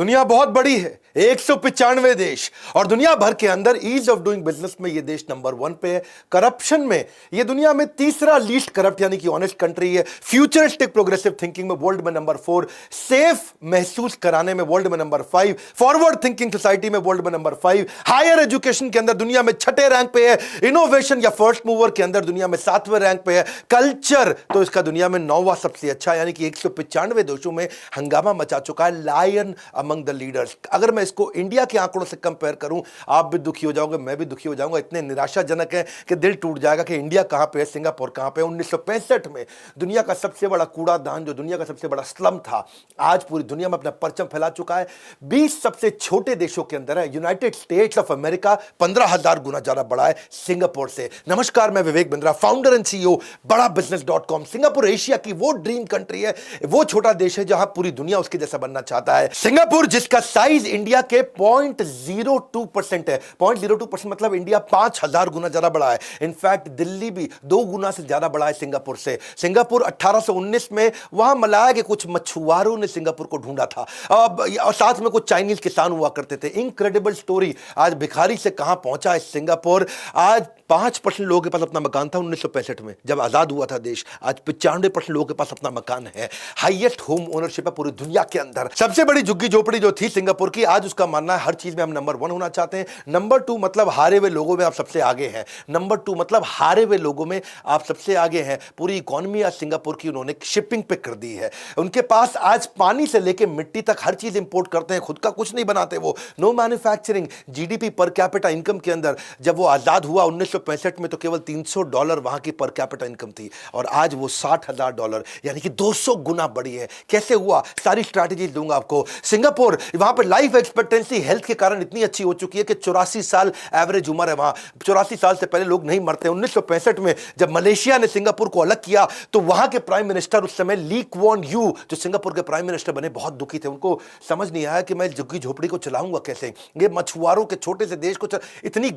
दुनिया बहुत बड़ी है, 195 देश और दुनिया भर के अंदर ईज ऑफ डूइंग बिजनेस में ये देश नंबर 1 पे है। करप्शन में ये दुनिया में तीसरा लीस्ट करप्ट यानी कि ऑनेस्ट कंट्री है। फ्यूचरिस्टिक प्रोग्रेसिव थिंकिंग में वर्ल्ड में नंबर 4, सेफ महसूस कराने में वर्ल्ड में नंबर 5, फॉरवर्ड थिंकिंग सोसाइटी में वर्ल्ड में नंबर 5, हायर एजुकेशन के अंदर दुनिया में 6ठे रैंक पे है, इनोवेशन या फर्स्ट मूवर के अंदर दुनिया में 7वें रैंक पे है, कल्चर तो इसका दुनिया में 9वां सबसे अच्छा यानी कि 195 देशों में हंगामा मचा चुका है, लायन अमंग द लीडर्स। अगर मैं इसको इंडिया के आंकड़ों से कंपेयर करूं, आप भी दुखी हो जाओगे, मैं भी दुखी हो जाऊंगा। इतने निराशाजनक है कि दिल टूट जाएगा कि इंडिया कहां पे है, सिंगापुर कहां पे है। 1965 में दुनिया का सबसे बड़ा कूड़ादान, जो दुनिया का सबसे बड़ा स्लम था, आज पूरी दुनिया में अपना परचम फैला चुका है। 20 सबसे छोटे देशों के अंदर है। यूनाइटेड स्टेट्स ऑफ अमेरिका 15,000 गुना ज्यादा बड़ा है सिंगापुर से। नमस्कार, मैं Vivek Bindra, founder and CEO बड़ा बिजनेस.com। सिंगापुर एशिया की वो ड्रीम कंट्री है, वो छोटा देश है जहां पूरी दुनिया उसके जैसा बनना चाहता है। सिंगापुर जिसका साइज इंडिया के 0.02% है। 0.02% मतलब इंडिया 5,000 गुना ज्यादा बड़ा है। इनफैक्ट दिल्ली भी 2 गुना से ज्यादा बड़ा है सिंगापुर से। सिंगापुर 1819 में वहां मलाया के कुछ मछुआरों ने सिंगापुर को ढूंढा था और साथ में कुछ चाइनीज किसान हुआ करते थे। Incredible story. आज भिखारी से कहां पहुंचा है सिंगापुर। आज 5% लोगों के पास अपना मकान था 1965 में जब आजाद हुआ था देश। आज 95% लोगों के पास अपना मकान है। हाईएस्ट होम ओनरशिप है पूरी दुनिया के अंदर। सबसे बड़ी झुग्गी झोपड़ी जो थी सिंगापुर की, आज उसका मानना है हर चीज में हम नंबर 1 होना चाहते हैं। नंबर 2 मतलब हारे हुए लोगों में आप सबसे आगे हैं। नंबर 2 मतलब हारे हुए लोगों में आप सबसे आगे हैं। पूरी इकोनॉमी आज सिंगापुर की उन्होंने शिपिंग पे कर दी है। उनके पास आज पानी से लेकर मिट्टी तक हर चीज इंपोर्ट करते हैं, खुद का कुछ नहीं बनाते वो। No manufacturing. GDP per capita income के अंदर जब वो आजाद हुआ 1965 में तो केवल $300 वहां की पर कैपिटा इनकम थी और आज वो $60,000 यानी कि 200 गुना बढ़ी है। कैसे हुआ, सारी स्ट्रैटेजी दूंगा आपको। सिंगापुर, वहां पर लाइफ एक्सपेक्टेंसी हेल्थ के कारण इतनी अच्छी हो चुकी है कि 84 साल एवरेज उम्र है वहां। 84 साल से पहले लोग नहीं मरते। 1965 में जब मलेशिया ने सिंगापुर को अलग किया तो वहां के प्राइम मिनिस्टर उस समय ली क्वान यू, जो सिंगापुर के प्राइम मिनिस्टर बने, बहुत दुखी थे। उनको समझ नहीं आया कि मैं झुग्गी झोपड़ी को चलाऊंगा कैसे। ये मछुआरों के छोटे से देश को इतनी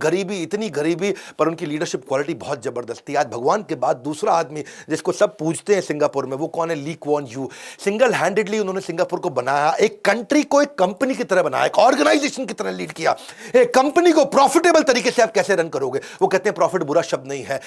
गरीबी, पर उनकी लीडरशिप क्वालिटी बहुत जबरदस्त थी। आज भगवान के बाद दूसरा आदमी जिसको सब पूछते हैं सिंगापुर में, वो कौन है? Lee Kuan Yew. Single handedly उन्होंने सिंगापुर को बनाया, एक कंट्री को एक कंपनी की तरह बनाया, एक ऑर्गेनाइजेशन की तरह लीड किया। एक कंपनी को प्रॉफिटेबल तरीके से आप कैसे रन करोगे? वो कहते हैं प्रॉफिट बुरा शब्द नहीं है।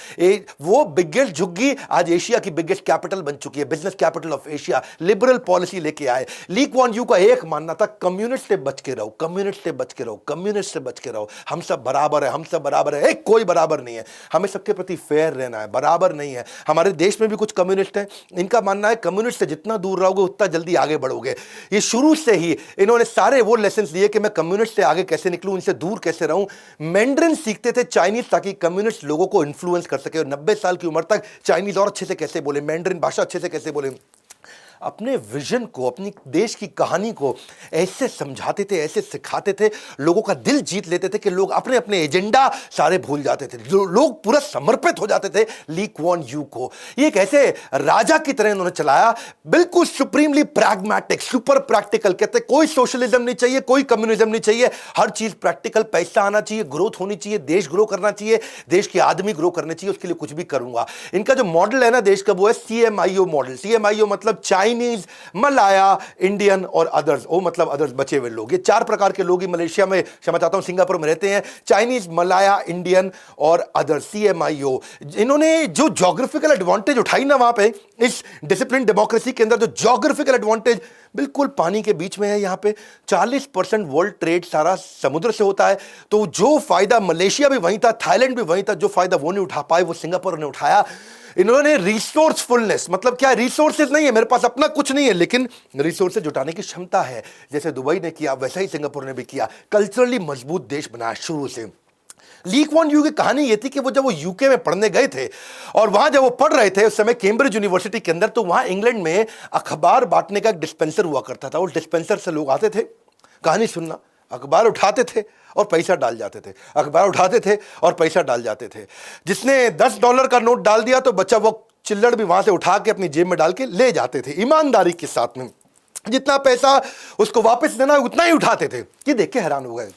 वो बिगेस्ट झुग्गी आज एशिया की बिगेस्ट कैपिटल बन चुकी है, business capital of Asia. Liberal policy लेके आए। ली क्वान यू का एक मानना था, कम्युनिस्ट से बच के रहो, कम्युनिस्ट से बच के रहो, कम्युनिस्ट से बच के रहो। हम सब बराबर है, हम सब बराबर है। एक कोई बराबर नहीं है, हमें सबके प्रति फेयर रहना है, बराबर नहीं है। हमारे देश में भी कुछ कम्युनिस्ट हैं, इनका मानना है कम्युनिस्ट से जितना दूर रहोगे उतना जल्दी आगे बढ़ोगे। ये शुरू से ही इन्होंने सारे वो लेसन दिए कि मैं कम्युनिस्ट से आगे कैसे निकलूं, इनसे दूर कैसे रहूं। मैंड्रिन सीखते थे चाइनीज ताकि कम्युनिस्ट लोगों को इन्फ्लुएंस कर सके और 90 साल की उम्र तक चाइनीज और अच्छे से कैसे बोले, मैंड्रिन भाषा अच्छे से कैसे बोले। अपने विजन को, अपनी देश की कहानी को ऐसे समझाते थे, ऐसे सिखाते थे, लोगों का दिल जीत लेते थे कि लोग अपने अपने एजेंडा सारे भूल जाते थे। लोग पूरा समर्पित हो जाते थे ली क्वान यू को। ये एक ऐसे राजा की तरह इन्होंने चलाया, बिल्कुल सुप्रीमली प्रैग्मेटिक, सुपर प्रैक्टिकल। कहते कोई सोशलिज्म नहीं चाहिए, कोई कम्युनिज्म नहीं चाहिए, हर चीज प्रैक्टिकल। पैसा आना चाहिए, ग्रोथ होनी चाहिए, देश ग्रो करना चाहिए, देश के आदमी ग्रो करने चाहिए, उसके लिए कुछ भी करूंगा। इनका जो मॉडल है ना देश का, वो है CMIO मॉडल। CMIO मतलब चाइनीज, मलाया, इंडियन और अदर्स। वो मतलब अदर्स, बचे हुए लोग। ये 4 प्रकार के लोग ही मलेशिया में, क्षमा चाहता हूं, सिंगापुर में रहते हैं। चाइनीज, मलाया, इंडियन और अदर्स, CMIO। इन्होंने जो ज्योग्राफिकल एडवांटेज उठाई ना वहां पे, इस डिसिप्लिन डेमोक्रेसी के अंदर जो ज्योग्राफिकल एडवांटेज बिल्कुल पानी के बीच में है। यहां पे 40% वर्ल्ड ट्रेड सारा समुद्र से होता है। तो जो फायदा मलेशिया भी वहीं था, थाईलैंड भी वहीं था, जो फायदा वो नहीं उठा पाए वो सिंगापुर ने उठाया। इन्होंने रिसोर्सफुलनेस, मतलब क्या, रिसोर्सेज नहीं है, मेरे पास अपना कुछ नहीं है, लेकिन रिसोर्सेज जुटाने की क्षमता है। जैसे दुबई ने किया वैसा ही सिंगापुर ने भी किया। कल्चरली मजबूत देश बनाया शुरू से। ली क्वान यू की कहानी ये थी कि वो जब वो यूके में पढ़ने गए थे और वहां जब वो पढ़ रहे थे उस समय कैम्ब्रिज यूनिवर्सिटी के अंदर, तो वहां इंग्लैंड में अखबार बांटने का एक डिस्पेंसर हुआ करता था। उस डिस्पेंसर से लोग आते थे कहानी सुनना, अखबार उठाते थे और पैसा डाल जाते थे, अखबार उठाते थे और पैसा डाल जाते थे। जिसने $10 का नोट डाल दिया तो बच्चा वो चिल्लड़ भी वहां से उठा के अपनी जेब में डाल के ले जाते थे, ईमानदारी के साथ में। जितना पैसा उसको वापस देना उतना ही उठाते थे। ये देख के हैरान हो गए,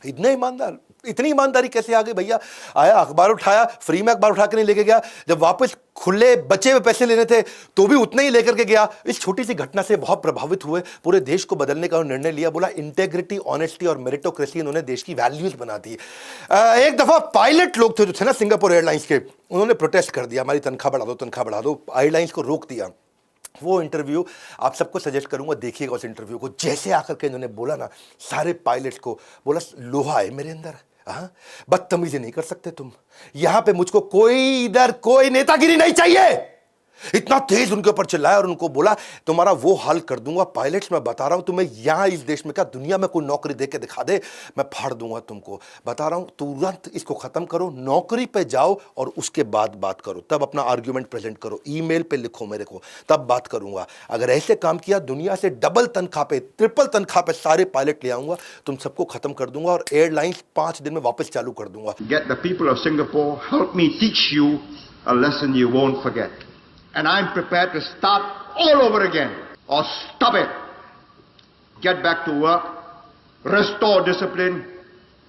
इतने ईमानदार। इतनी ईमानदारी कैसे आ गई भैया? आया, अखबार उठाया, फ्री में अखबार उठा के नहीं लेके गया, जब वापस खुले बचे हुए पैसे लेने थे तो भी उतने ही लेकर के गया। इस छोटी सी घटना से बहुत प्रभावित हुए, पूरे देश को बदलने का निर्णय लिया। बोला इंटेग्रिटी, ऑनेस्टी और मेरिटोक्रेसी इन्होंने देश की वैल्यूज बना दी। एक दफा पायलट लोग थे जो थे ना सिंगापुर एयरलाइंस के, उन्होंने प्रोटेस्ट कर दिया, हमारी तनख्वाह बढ़ा दो, तनख्वाह बढ़ा दो, एयरलाइंस को रोक दिया। वो इंटरव्यू आप सबको सजेस्ट करूंगा, देखिएगा उस इंटरव्यू को। जैसे आकर के इन्होंने बोला ना सारे पायलट्स को, बोला लोहा है मेरे अंदर, हाँ, बदतमीजी नहीं कर सकते तुम, यहां पे मुझको कोई इधर कोई नेतागिरी नहीं चाहिए। इतना तेज उनके ऊपर चिल्लाया और उनको बोला तुम्हारा वो हाल कर दूंगा पायलट्स, मैं बता रहा हूं तुम्हें, यहां इस देश में क्या दुनिया में कोई नौकरी दे के दिखा दे, मैं फाड़ दूंगा तुमको, बता रहा हूं तुरंत इसको खत्म करो, नौकरी पे जाओ और उसके बाद बात करो, तब अपना आर्ग्यूमेंट प्रेजेंट करो, ईमेल पे लिखो मेरे को, तब बात करूंगा। अगर ऐसे काम किया दुनिया से डबल तनख्वाह पे, ट्रिपल तनख्वाह पे सारे पायलट ले आऊंगा, तुम सबको खत्म कर दूंगा और एयरलाइंस 5 दिन में वापस चालू कर दूंगा। Get the people of Singapore, help me teach you a lesson you won't forget. And I'm prepared to start all over again or stop it. Get back to work, restore discipline,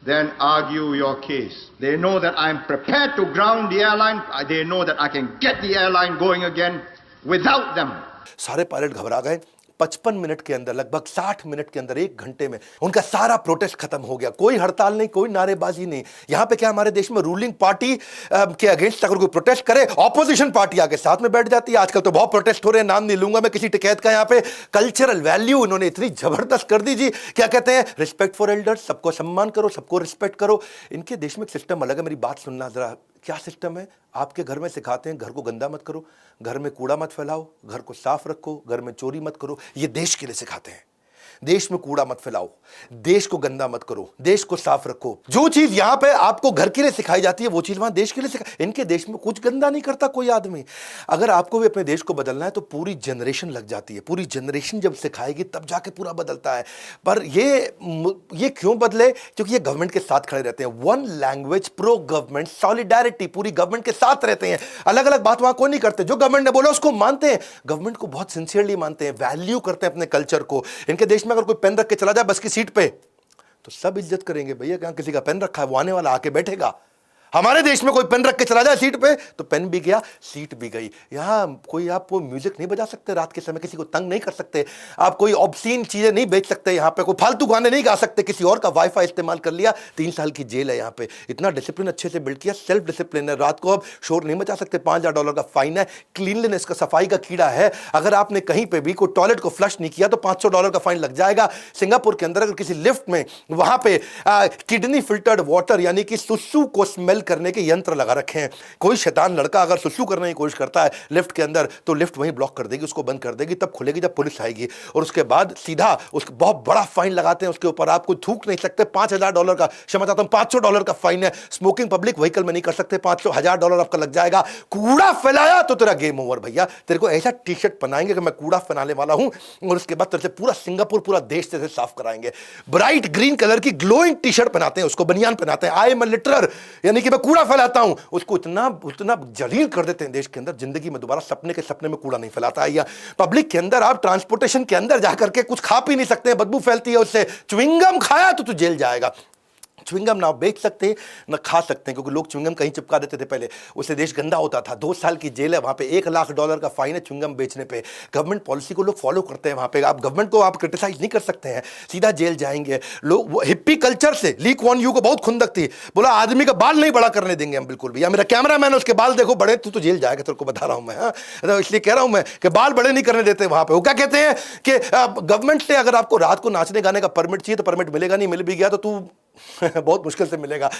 then argue your case. They know that I'm prepared to ground the airline. They know that I can get the airline going again without them. सारे pilot घबरा गए। 55 minute के अंदर, लगभग 60 minute के अंदर, 1 घंटे में उनका सारा प्रोटेस्ट खत्म हो गया। कोई हड़ताल नहीं, कोई नारेबाजी नहीं। यहां पे क्या हमारे देश में रूलिंग पार्टी के अगेंस्ट अगर कोई प्रोटेस्ट करे, ऑपोजिशन पार्टी आके साथ में बैठ जाती है। आजकल तो बहुत प्रोटेस्ट हो रहे हैं, नाम नहीं लूंगा मैं किसी टिकैत का। यहां पे कल्चरल वैल्यू इन्होंने इतनी जबरदस्त कर दी जी, क्या कहते हैं, रिस्पेक्ट फॉर एल्डर्स, सबको सम्मान करो, सबको रिस्पेक्ट करो। इनके देश में एक सिस्टम अलग है, मेरी बात सुनना जरा। क्या सिस्टम है? आपके घर में सिखाते हैं घर को गंदा मत करो, घर में कूड़ा मत फैलाओ, घर को साफ रखो, घर में चोरी मत करो। ये देश के लिए सिखाते हैं। देश में कूड़ा मत फैलाओ, देश को गंदा मत करो, देश को साफ रखो। जो चीज यहां पे आपको घर के लिए सिखाई जाती है वो चीज वहां देश के लिए सिखाई। इनके देश में कुछ गंदा नहीं करता कोई आदमी। अगर आपको भी अपने देश को बदलना है तो पूरी जनरेशन लग जाती है, पूरी जनरेशन जब सिखाएगी तब जाके पूरा बदलता है। पर ये क्यों बदले? क्योंकि ये गवर्नमेंट के साथ खड़े रहते हैं। One language, pro government, solidarity, पूरी गवर्नमेंट के साथ रहते हैं। अलग अलग बात वहां कोई नहीं करते, जो गवर्नमेंट ने बोला उसको मानते हैं, गवर्नमेंट को बहुत सिंसियरली मानते हैं, वैल्यू करते हैं अपने कल्चर को। इनके देश में अगर कोई पेन रख के चला जाए बस की सीट पे तो सब इज्जत करेंगे। भैया कहां किसी का पेन रखा है, वो आने वाला आके बैठेगा। हमारे देश में कोई पेन रख के चला जाए सीट पे तो पेन भी गया, सीट भी गई। यहां कोई आप कोई म्यूजिक नहीं बजा सकते रात के समय, किसी को तंग नहीं कर सकते आप, कोई ऑब्सीन चीजें नहीं बेच सकते, यहां पे कोई फालतू गाने नहीं गा सकते। किसी और का वाईफाई इस्तेमाल कर लिया 3 साल की जेल है। यहां पे इतना डिसिप्लिन अच्छे से बिल्ड किया, सेल्फ डिसिप्लिन है। रात को आप शोर नहीं मचा सकते, $5000 का फाइन है। क्लीनलीनेस का, सफाई का कीड़ा है। अगर आपने कहीं पे भी कोई टॉयलेट को फ्लश नहीं किया तो $500 का फाइन लग जाएगा। सिंगापुर के अंदर अगर किसी लिफ्ट में वहां पे किडनी फिल्टर्ड वाटर यानी कि सुसु को स्मेल करने के यंत्र लगा रखे हैं। कोई शैतान लड़का अगर सुसु करने की कोशिश करता है लिफ्ट के अंदर तो लिफ्ट वहीं ब्लॉक कर देगी, उसको बंद कर देगी, तब खुलेगी जब पुलिस आएगी। और उसके बाद सीधा उसको बहुत बड़ा फाइन लगाते हैं उसके ऊपर। आप कोई थूक नहीं सकते। $5000 का, क्षमा चाहता हूं, $500 का फाइन है। स्मोकिंग पब्लिक व्हीकल में नहीं कर सकते, $1000 आपका लग जाएगा। कूड़ा फैलाया तो तेरा गेम ओवर भैया। तेरे को ऐसा टी शर्ट पहनाएंगे कि मैं कूड़ा फैलाने वाला हूं और उसके बाद तेरे से पूरा सिंगापुर, पूरा देश तेरे से साफ कराएंगे। ब्राइट ग्रीन कलर की ग्लोइंग टी शर्ट पहनाते हैं, उसको बनियान पहनाते हैं। आई एम अ लिटरर, यानी कि मैं कूड़ा फैलाता हूं, उसको इतना जलील कर देते हैं देश के अंदर, जिंदगी में दोबारा सपने में कूड़ा नहीं फैलाता है। या पब्लिक के अंदर आप ट्रांसपोर्टेशन के अंदर जाकर के कुछ खा पी नहीं सकते हैं, बदबू फैलती है उससे। च्युइंगम खाया तो तू जेल जाएगा। च्युइंगम ना बेच सकते ना खा सकते हैं, क्योंकि लोग च्युइंगम कहीं चिपका देते थे पहले, उससे देश गंदा होता था। 2 साल की जेल है वहां पे, $1,00,000 का फाइन है च्युइंगम बेचने पे। गवर्नमेंट पॉलिसी को लोग फॉलो करते हैं वहां पे। आप गवर्नमेंट को आप क्रिटिसाइज नहीं कर सकते हैं, सीधा जेल जाएंगे लोग। वो हिप्पी कल्चर से ली कुआन यू को बहुत खुंदक थी, बोला आदमी का बाल नहीं बड़ा करने देंगे हम बिल्कुल भी। या मेरा कैमरा मैन उसके बाल देखो बड़े तो जेल जाएगा, तेरे को बता रहा हूं मैं। तो इसलिए कह रहा हूं मैं कि बाल बड़े नहीं करने देते वहां पे। वो क्या कहते हैं कि गवर्नमेंट से अगर आपको रात को नाचने गाने का परमिट चाहिए तो परमिट मिलेगा, नहीं मिल भी गया तो तू बहुत मुश्किल से मिलेगा।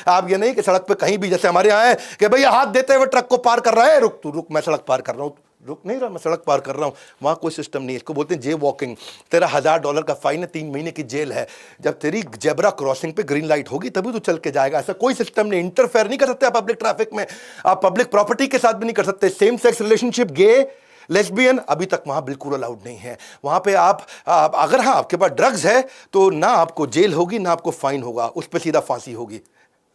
आप ये नहीं कि सड़क पे कहीं भी, जैसे हमारे यहाँ है कि भैया हाथ देते हुए ट्रक को पार कर रहा है, रुक तू रुक, मैं सड़क पार कर रहा हूँ, रुक नहीं रहा, मैं सड़क पार कर रहा हूँ। वहाँ कोई सिस्टम नहीं है, इसको बोलते हैं जे वॉकिंग। तेरा $1000 का फाइन है, 3 महीने की जेल है। जब तेरी जेब्रा क्रॉसिंग पे ग्रीन लाइट होगी तभी तू चल के जाएगा। ऐसा कोई सिस्टम नहीं, इंटरफेयर नहीं कर सकते आप पब्लिक ट्रैफिक में, आप पब्लिक प्रॉपर्टी के साथ भी नहीं कर सकते। सेम सेक्स रिलेशनशिप, गे, लेस्बियन अभी तक वहां बिल्कुल अलाउड नहीं है। वहां पे आप अगर हाँ आपके पास ड्रग्स है तो ना आपको जेल होगी ना आपको फाइन होगा, उस पर सीधा फांसी होगी।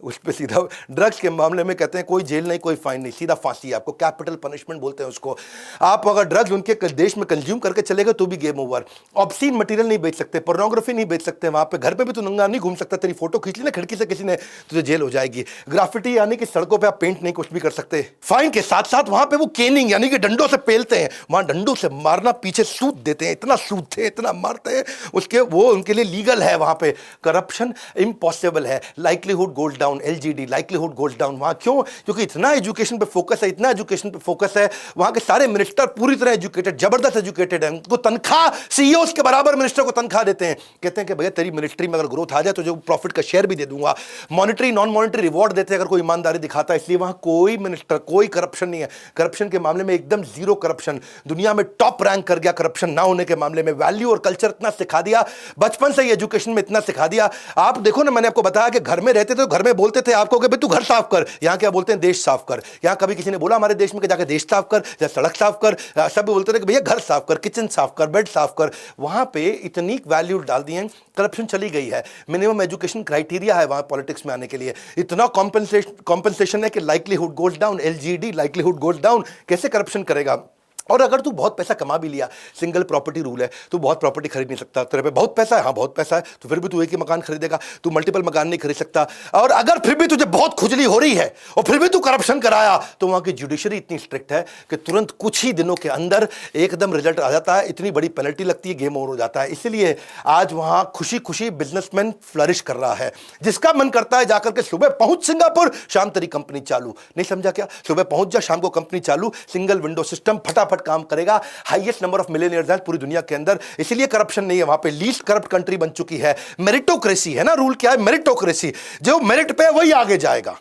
उस पर सीधा ड्रग्स के मामले में कहते हैं कोई जेल नहीं, कोई फाइन नहीं, सीधा फांसी है आपको, कैपिटल पनिशमेंट बोलते हैं उसको। आप अगर ड्रग्स उनके देश में कंज्यूम करके चले गए तो भी गेम ओवर। ऑब्सीन मटेरियल नहीं बेच सकते, पोर्नोग्राफी नहीं बेच सकते, वहां पे घर पे भी तू नंगा नहीं घूम सकता, तेरी फोटो खींच ली ना खिड़की से किसी ने, तुझे जेल हो जाएगी। ग्राफिटी यानी कि सड़कों पर आप पेंट नहीं कुछ भी कर सकते। फाइन के साथ साथ वहां पे वो केनिंग यानी कि डंडों से पेलते हैं, वहां डंडों से मारना, पीछे सूद देते हैं, इतना सूदते हैं, इतना मारते हैं, उसके वो उनके लिए लीगल है वहां पे। करप्शन इम्पॉसिबल है, likelihood gold down, LGD likelihood gold down. वहां क्यों? क्योंकि इतना एजुकेशन पे फोकस है, इतना एजुकेशन पे फोकस है, वहां के सारे मिनिस्टर पूरी तरह एजुकेटेड, जबरदस्त एजुकेटेड है, उनको तनख्वाह सीईओ के बराबर मिनिस्टर को तनख्वाह देते हैं। कहते हैं कि भैया तेरी मिनिस्ट्री में अगर ग्रोथ आ जाए तो जो प्रॉफिट का शेयर भी दे दूंगा। मॉनिटरी नॉन मॉनिटरी रिवॉर्ड देते हैं अगर कोई ईमानदारी दिखाता है, इसलिए वहां कोई मिनिस्टर कोई करप्शन नहीं है। करप्शन के मामले में एकदम जीरो करप्शन, दुनिया में टॉप रैंक कर गया करप्शन ना होने के मामले में। वैल्यू और कल्चर इतना सिखा दिया, बचपन से ही एजुकेशन में इतना सिखा दिया। आप देखो ना, मैंने आपको बताया कि घर में रहते थे तो घर में बोलते थे आपको कि भाई तू घर साफ कर, यहां क्या बोलते हैं देश साफ कर। यहां कभी किसी ने बोला हमारे देश में कि जाके देश साफ कर या सड़क साफ कर, सब बोलते थे कि भैया घर साफ कर, किचन साफ कर, बेड साफ कर। वहां पे इतनी वैल्यू डाल दी है, करप्शन चली गई है। मिनिमम एजुकेशन क्राइटेरिया है वहां पॉलिटिक्स में आने के लिए, इतना कॉम्पेंसेशन है कि likelihood goes down, LGD likelihood goes down. कैसे करप्शन करेगा? और अगर तू बहुत पैसा कमा भी लिया, सिंगल प्रॉपर्टी रूल है, तू बहुत प्रॉपर्टी खरीद नहीं सकता, तेरे पे बहुत पैसा है, हाँ बहुत पैसा है, तो फिर भी तू एक ही मकान खरीदेगा, तू मल्टीपल मकान नहीं खरीद सकता। और अगर फिर भी तुझे बहुत खुजली हो रही है और फिर भी तू करप्शन कराया, तो वहां की जुडिशरी इतनी स्ट्रिक्ट है कि तुरंत कुछ ही दिनों के अंदर एकदम रिजल्ट आ जाता है, इतनी बड़ी पेनल्टी लगती है, गेम ओवर हो जाता है। इसलिए आज वहां खुशी खुशी बिजनेसमैन फ्लरिश कर रहा है। जिसका मन करता है जाकर के सुबह पहुंच सिंगापुर, शाम तेरी कंपनी चालू। नहीं समझा क्या? सुबह पहुंच जा, शाम को कंपनी चालू, सिंगल विंडो सिस्टम, फटाफट काम करेगा। हाईएस्ट नंबर ऑफ मिलियनियर्स हैं पूरी दुनिया के अंदर, इसलिए करप्शन नहीं है वहां पे। लीस्ट करप्ट कंट्री बन चुकी है। मेरिटोक्रेसी है ना, रूल क्या है? मेरिटोक्रेसी। जो मेरिट पे है वही आगे जाएगा।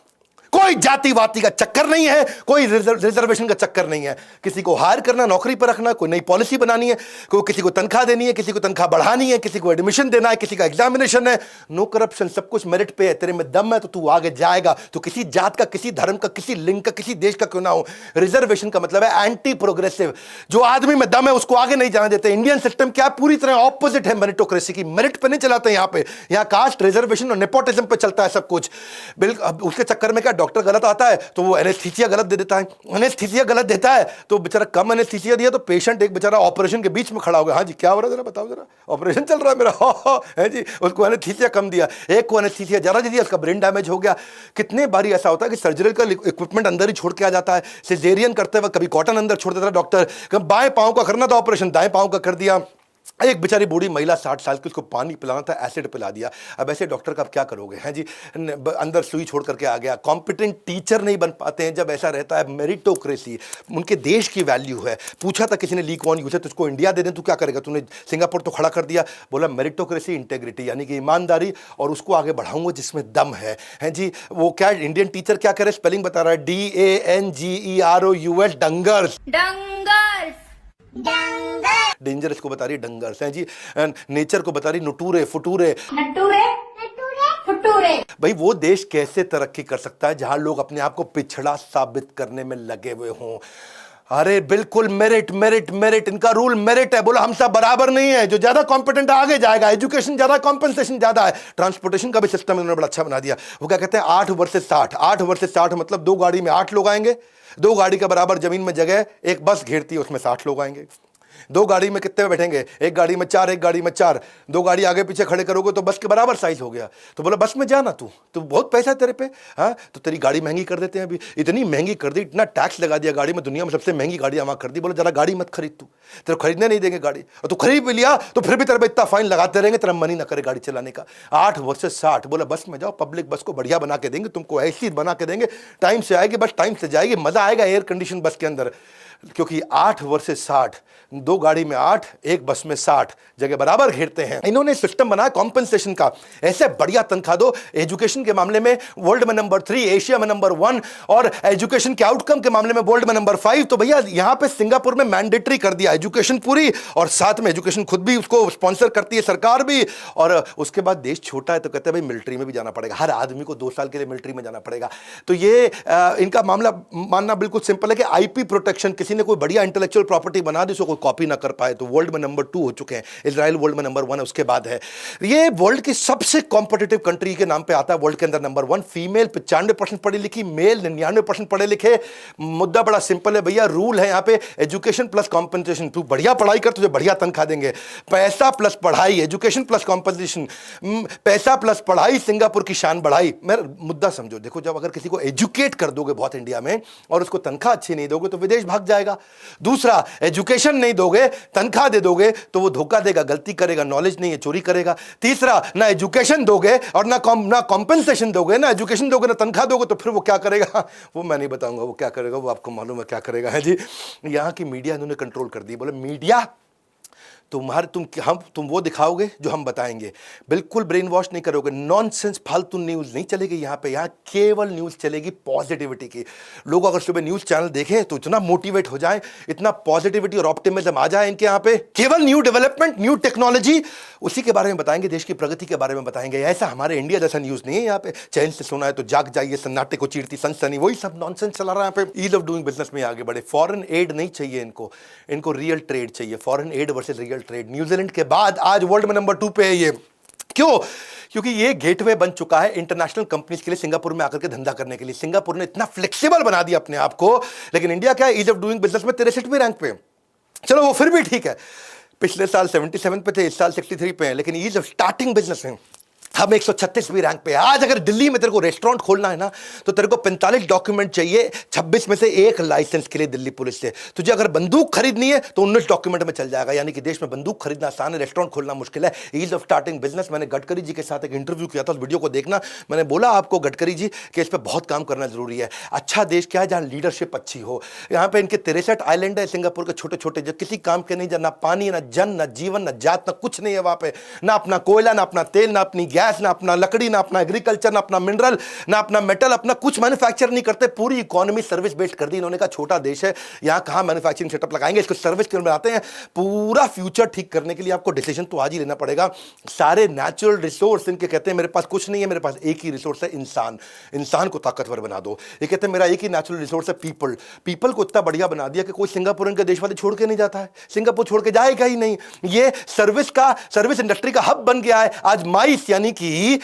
कोई जाति वाति का चक्कर नहीं है, कोई रिजर्वेशन का चक्कर नहीं है। किसी को हायर करना, नौकरी पर रखना, कोई नई पॉलिसी बनानी है, कोई किसी को तनख्वाह देनी है, किसी को तनख्वाह बढ़ानी है, किसी को एडमिशन देना है, किसी का एग्जामिनेशन है। नो करप्शन, सब कुछ मेरिट पे है। तेरे में दम है तो तू आगे जाएगा। तो किसी जात का, किसी धर्म का, किसी लिंग का, किसी देश का क्यों ना हो। रिजर्वेशन का मतलब है एंटी प्रोग्रेसिव, जो आदमी में दम है उसको आगे नहीं जाने देते। इंडियन सिस्टम क्या पूरी तरह ऑपोजिट है मेरिटोक्रेसी की। मेरिट पे नहीं चलाते यहाँ पे, यहाँ कास्ट, रिजर्वेशन और नेपोटिज्म पे चलता है सब कुछ। बिल्कुल उसके चक्कर में क्या, डॉक्टर गलत आता है तो वो एनेस्थीसिया गलत दे देता है, एनेस्थीसिया गलत देता है तो बेचारा कम एनेस्थीसिया दिया तो पेशेंट एक बेचारा ऑपरेशन के बीच में खड़ा हो गया। हाँ जी क्या हो रहा है जरा बताओ, जरा ऑपरेशन चल रहा है मेरा, है जी, उसको एनेस्थीसिया कम दिया, एक को एनेस्थीसिया ज्यादा दे दिया, उसका ब्रेन डैमेज हो गया। कितने बारी ऐसा होता है कि सर्जिकल इक्विपमेंट अंदर ही छोड़ के आ जाता है। सिजेरियन करते वक्त कभी कॉटन अंदर छोड़ देता है डॉक्टर, कभी बाएं पांव का करना था ऑपरेशन, दाएं पांव का कर दिया। एक बेचारी बूढ़ी महिला 60 साल की, उसको पानी पिलाना था, एसिड पिला दिया। अब ऐसे डॉक्टर का आप क्या करोगे, हैं जी? अंदर सुई छोड़ करके आ गया। कॉम्पिटेंट टीचर नहीं बन पाते हैं जब ऐसा रहता है। मेरिटोक्रेसी उनके देश की वैल्यू है। पूछा था किसी ने, ली कौन यूज है, तुझको इंडिया दे दें तू क्या करेगा? तूने सिंगापुर तो खड़ा कर दिया। बोला मेरिटोक्रेसी, इंटेग्रिटी यानी कि ईमानदारी, और उसको आगे बढ़ाऊंगा जिसमें दम है। हैं जी, वो क्या इंडियन टीचर क्या करे, स्पेलिंग बता रहा है, DANGEROUS, डंगर्स। डेंजरस को बता रही डंगर्स, हैं जी। नेचर को बता रही नुटूरे, फुटूरे, फुटूरे। भाई वो देश कैसे तरक्की कर सकता है जहां लोग अपने आप को पिछड़ा साबित करने में लगे हुए हों? अरे बिल्कुल मेरिट मेरिट मेरिट, इनका रूल मेरिट है। बोला हम सब बराबर नहीं है, जो ज्यादा कॉम्पिटेंट आगे जाएगा, एजुकेशन ज्यादा, कॉम्पेंसेशन ज्यादा है। ट्रांसपोर्टेशन का भी सिस्टम इन्होंने बड़ा अच्छा बना दिया। वो क्या कहते हैं, 8 वर्सेस 60, 8 वर्सेस 60 मतलब 2 गाड़ी में 8 लोग आएंगे, 2 गाड़ी का बराबर जमीन में जगह एक बस घेरती है, उसमें 60 लोग आएंगे। 2 गाड़ी में कितने बैठेंगे, एक गाड़ी में 4, एक गाड़ी में 4, 2 गाड़ी आगे पीछे खड़े करोगे तो बस के बराबर साइज हो गया। तो बोला बस में जाना, तू बहुत पैसा है तेरे पे, हाँ तो तेरी गाड़ी महंगी कर देते हैं। अभी इतनी महंगी कर दी, इतना टैक्स लगा दिया गाड़ी में, दुनिया में सबसे महंगी गाड़ियां वहां कर दी। बोला जरा गाड़ी मत खरीद, तू तेरे खरीदने नहीं देंगे गाड़ी, और तू खरीद भी लिया तो फिर भी तेरे पे इतना फाइन लगाते रहेंगे, तेरा मन ही ना करे गाड़ी चलाने का। 8 वर्सेस 60। बोला बस में जाओ, पब्लिक बस को बढ़िया बना के देंगे, तुमको ऐसी बना के देंगे, टाइम से आएगी बस, टाइम से जाएगी, मजा आएगा एयर कंडीशन बस के अंदर। क्योंकि 8 वर्सेस 60, 2 गाड़ी में 8, एक बस में 60, जगह बराबर घेरते हैं। इन्होंने सिस्टम बनाया कॉम्पेंसेशन का, ऐसे बढ़िया तनख्वाह दो। एजुकेशन के मामले में वर्ल्ड में नंबर 3, एशिया में नंबर 1, और एजुकेशन के आउटकम के मामले में वर्ल्ड में नंबर 5। तो भैया यहां पे सिंगापुर में मैंडेटरी कर दिया एजुकेशन पूरी, और साथ में एजुकेशन खुद भी उसको स्पॉन्सर करती है सरकार भी। और उसके बाद देश छोटा है तो कहते हैं भाई मिलिट्री में भी जाना पड़ेगा, हर आदमी को 2 साल के लिए मिलिट्री में जाना पड़ेगा। तो ये इनका मामला मानना बिल्कुल सिंपल है कि आईपी प्रोटेक्शन, किसी किसी ने कोई बढ़िया इंटेलेक्चुअल प्रॉपर्टी बना दी, उसको कोई कॉपी ना कर पाए, तो वर्ल्ड में नंबर 2 हो चुके हैं। इजराइल वर्ल्ड में नंबर 1 है, उसके बाद है ये वर्ल्ड की सबसे कॉम्पिटिटिव कंट्री के नाम पे आता है वर्ल्ड के अंदर नंबर 1। फीमेल 95% पढ़ी लिखी, मेल 99% पढ़े लिखे। मुद्दा बड़ा सिंपल है भैया, रूल है यहाँ पे एजुकेशन प्लस कॉम्पनसेशन। तू बढ़िया पढ़ाई कर, तुझे बढ़िया तनख्वाह देंगे। पैसा प्लस पढ़ाई, एजुकेशन प्लस कॉम्पनसेशन, पैसा प्लस पढ़ाई, सिंगापुर की शान बढ़ाई। मेरा मुद्दा समझो, देखो जब अगर किसी को एजुकेट कर दोगे बहुत इंडिया में और उसको तनख्वाह अच्छी नहीं दोगे तो विदेश भाग जाएगा। दूसरा, एजुकेशन नहीं दोगे, तनख्वाह दे दोगे तो वो धोखा देगा, गलती करेगा, नॉलेज नहीं है चोरी करेगा। तीसरा, ना एजुकेशन दोगे और ना कॉम्पनसेशन दोगे, ना एजुकेशन दोगे ना तनख्वाह दोगे तो फिर वो क्या करेगा वो मैं नहीं बताऊंगा वो क्या करेगा, वो आपको मालूम है क्या करेगा। है जी, यहाँ की मीडिया इन्होंने कंट्रोल कर दी। बोले मीडिया तुम वो दिखाओगे जो हम बताएंगे, बिल्कुल ब्रेन वॉश नहीं करोगे। नॉनसेंस फालतू न्यूज़ नहीं चलेगी यहाँ पे, यहाँ केवल न्यूज़ चलेगी पॉजिटिविटी की। लोग अगर सुबह न्यूज़ चैनल देखें तो इतना मोटिवेट हो जाए, इतना पॉजिटिविटी और ऑप्टिमिज्म आ जाए इनके यहाँ पे। केवल न्यू डेवलपमेंट, न्यू टेक्नोलॉजी, उसी के बारे में बताएंगे, देश की प्रगति के बारे में बताएंगे। ऐसा हमारे इंडिया जैसा न्यूज़ नहीं है यहाँ पे, चैन से सुना है तो जाग जाइए, सन्नाटे को चीरती सनसनी, वही सब नॉनसेंस चला रहा है यहाँ पे। ईज ऑफ डूइंग बिजनेस में आगे बढ़े। फॉरेन एड नहीं चाहिए इनको रियल ट्रेड चाहिए। Foreign add versus real trade. New Zealand के बाद आज वर्ल्ड में नंबर 2 पे है ये। क्यों? क्योंकि ये गेटवे बन चुका है इंटरनेशनल कंपनीज के लिए सिंगापुर में आकर के धंधा करने के लिए। सिंगापुर ने इतना फ्लेक्सिबल बना दिया अपने आप को। लेकिन इंडिया क्या है, ईज ऑफ डूइंग बिजनेस में 63वें रैंक पे। चलो वो फिर भी ठीक है, पिछले साल 77 पे थे, इस साल 63 पे है। लेकिन ईज ऑफ स्टार्टिंग बिजनेस में हम 136वीं रैंक पे। आज अगर दिल्ली में तेरे को रेस्टोरेंट खोलना है ना तो तेरे को 45 डॉक्यूमेंट चाहिए, 26 में से एक लाइसेंस के लिए दिल्ली पुलिस से। तुझे अगर बंदूक खरीदनी है तो 19 डॉक्यूमेंट में चल जाएगा। यानी कि देश में बंदूक खरीदना आसान है, रेस्टोरेंट खोलना मुश्किल है। Ease of starting business. मैंने गडकरी जी के साथ एक इंटरव्यू किया था, उस वीडियो को देखना। मैंने बोला आपको गडकरी जी कि इस पर बहुत काम करना जरूरी है। अच्छा देश क्या है जहां लीडरशिप अच्छी हो। यहाँ पे इनके 63 आइलैंड है सिंगापुर के छोटे छोटे, जो किसी काम के नहीं, ना पानी ना जन ना जीवन ना जात ना कुछ नहीं है वहां पे। ना अपना कोयला, ना अपना तेल, ना अपनी गैस, ना अपना लकड़ी, ना अपना एग्रीकल्चर, ना अपना मिनरल, ना अपना मेटल, अपना कुछ मैन्युफैक्चर नहीं करते। पूरी इकोनॉमी सर्विस बेस्ड कर दी इन्होंने। कहा छोटा देश है, यहां कहां मैन्युफैक्चरिंग सेटअप लगाएंगे, इसको सर्विस क्यों बनाते हैं। पूरा फ्यूचर ठीक करने के लिए आपको डिसीजन तो आज ही लेना पड़ेगा। सारे नेचुरल रिसोर्स इनके कहते हैं मेरे पास कुछ नहीं है, मेरे पास एक ही रिसोर्स है इंसान। इंसान को ताकतवर बना दो। ये कहते हैं मेरा एक ही नेचुरल रिसोर्स है पीपल। पीपल को इतना बढ़िया बना दिया कि कोई सिंगापुर के देश वाले छोड़ के नहीं जाता है, सिंगापुर छोड़ के जाएगा ही नहीं। ये सर्विस इंडस्ट्री का हब बन गया है आज। माइस यानी कि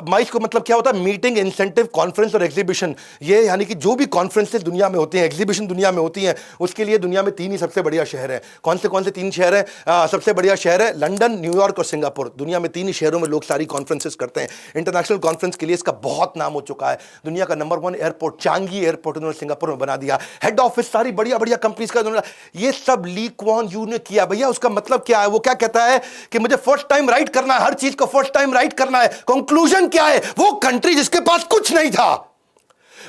माइस को मतलब क्या होता है, मीटिंग, इंसेंटिव, कॉन्फ्रेंस और एग्जीबिशन। ये यानी कि जो भी कॉन्फ्रेंसेस दुनिया में होती हैं, एग्जीबिशन दुनिया में होती हैं, उसके लिए दुनिया में 3 ही सबसे बढ़िया शहर है। कौन से 3 शहर है? सबसे बढ़िया शहर है लंदन, न्यूयॉर्क और सिंगापुर। दुनिया में 3 ही शहरों में लोग सारी कॉन्फ्रेंसेस करते हैं। इंटरनेशनल कॉन्फ्रेंस के लिए इसका बहुत नाम हो चुका है। दुनिया का नंबर 1 एयरपोर्ट चांगी एयरपोर्ट उन्होंने सिंगापुर में बना दिया। हेड ऑफिस सारी बढ़िया बढ़िया कंपनीज का ये सब ली क्वान यू ने किया। भैया उसका मतलब क्या है? वो क्या कहता है कि मुझे फर्स्ट टाइम राइट करना है, हर चीज को फर्स्ट टाइम राइट करना है। कंक्लूजन क्या है? वो कंट्री जिसके पास कुछ नहीं था,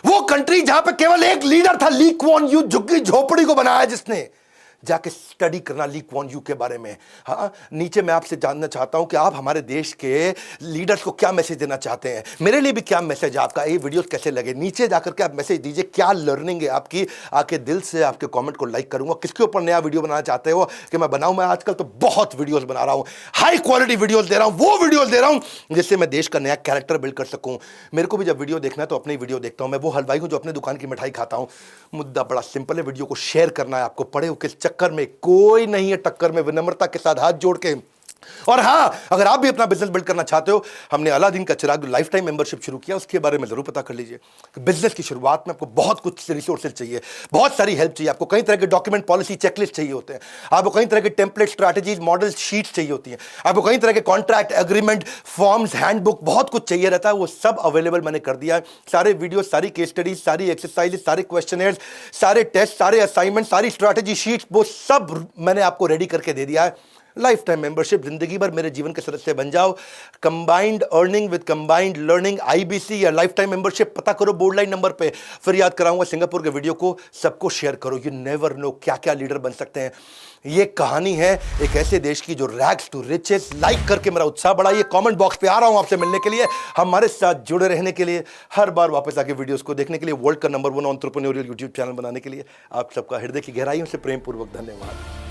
वो कंट्री जहां पे केवल एक लीडर था, ली क्वान यू, झुग्गी झोपड़ी को बनाया जिसने। जाके स्टडी करना ली क्वान यू के बारे में। हाँ, नीचे मैं आपसे जानना चाहता हूं कि आप हमारे देश के लीडर्स को क्या मैसेज देना चाहते हैं। मेरे लिए भी क्या मैसेज है आपका, ये वीडियोस कैसे लगे, नीचे जाकर के आप मैसेज दीजिए। क्या लर्निंग है आपकी, आके दिल से आपके कमेंट को लाइक करूंगा। किसके ऊपर नया वीडियो बनाना चाहते हो कि मैं बनाऊं? मैं आजकल तो बहुत वीडियोस बना रहा हूं, हाई क्वालिटी वीडियोस दे रहा हूं, वो वीडियोस दे रहा हूं जिससे मैं देश का नया कैरेक्टर बिल्ड कर सकूं। मेरे को भी जब वीडियो देखना है तो अपनी वीडियो देखता हूं। मैं वो हलवाई हूं जो अपने दुकान की मिठाई खाता हूं। मुद्दा बड़ा सिंपल है, वीडियो को शेयर करना है आपको। पढ़े हो किस चक्कर में, कोई नहीं है टक्कर में, विनम्रता के साथ हाथ जोड़ के। और हां, अगर आप भी अपना बिजनेस बिल्ड करना चाहते हो, हमने अलादीन का चिराग लाइफ टाइम मेंबरशिप शुरू किया, उसके बारे में जरूर पता कर लीजिए। बिजनेस की शुरुआत में आपको बहुत कुछ रिसोर्सेज चाहिए, बहुत सारी हेल्प चाहिए आपको। कई तरह के डॉक्यूमेंट, पॉलिसी, चेकलिस्ट चाहिए होते हैं आपको। कई तरह के टेम्पलेट, स्ट्रैटेजीज, मॉडल शीट्स चाहिए होती हैं आपको। कई तरह के कॉन्ट्रैक्ट, एग्रीमेंट, फॉर्म्स, हैंडबुक, बहुत कुछ चाहिए रहता है। वो सब अवेलेबल मैंने कर दिया है। सारे वीडियो, सारी केस स्टडीज, सारी एक्सरसाइज, सारे क्वेश्चनर्स, सारे टेस्ट, सारे असाइनमेंट, सारी स्ट्रैटेजी शीट्स, वो सब मैंने आपको रेडी करके दे दिया है। लाइफ टाइम मेंबरशिप, जिंदगी भर मेरे जीवन के सदस्य बन जाओ। Combined earning with combined learning, IBC या लाइफ टाइम मेंबरशिप पता करो बोर्ड लाइन नंबर पे। फिर याद कराऊंगा सिंगापुर के वीडियो को सबको शेयर करो। यू नेवर नो क्या क्या लीडर बन सकते हैं। ये कहानी है एक ऐसे देश की जो रैग्स टू रिचेस। लाइक करके मेरा उत्साह बढ़ाइए। कमेंट बॉक्स पे आ रहा हूं आपसे मिलने के लिए, हमारे साथ जुड़े रहने के लिए, हर बार वापस आके वीडियोस को देखने के लिए, वर्ल्ड का नंबर 1 एंटरप्रेन्योरियल यूट्यूब चैनल बनाने के लिए आप सबका हृदय की गहराइयों से प्रेम पूर्वक धन्यवाद।